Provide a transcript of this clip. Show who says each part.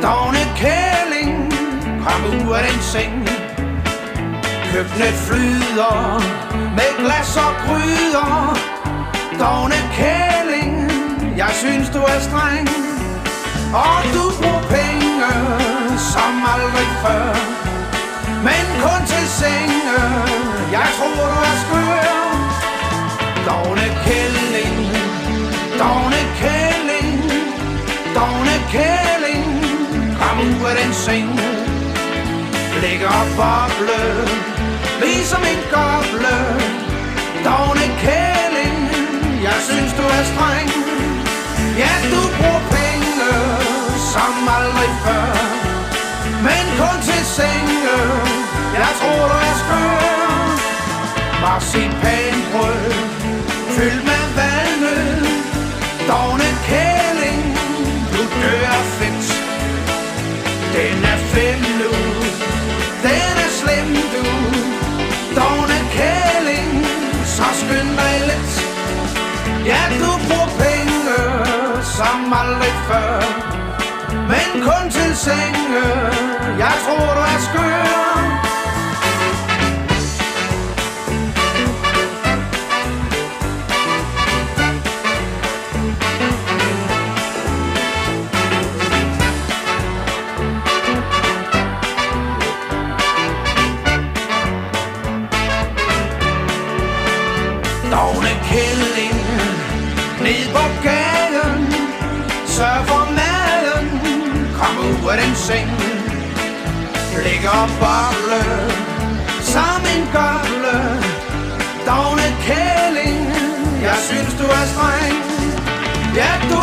Speaker 1: Dagne kælling, kom ud af den seng. Køkkenet flyder med glas og gryder. Dagne kælling, jeg synes du er streng. Og du bruger penge som aldrig før, men kun til senge, jeg tror du er skør. Dagne kælling, Dagne kælling, Dagne kælling, kom ud af den seng. Ligger og boble, ligesom en goble. Dagne kælling, jeg synes du er streng. Ja, du bruger penge som aldrig før, men kun til senge, jeg tror du er skør. Marcipanbrød fyldt med valnød. Dagne kælling, du dør fedt. Den er 5 nu, den er slem du. Dagne kælling, så skynd dig lidt. Ja, du bruger penge som aldrig før, men kun til senge, jeg tror du er skør. Dagne kælling, ned på gaden, sørg for maden, kom ud af den seng. Ligger og boble, som en goble. Dagne kælling, jeg synes du er streng. Ja, du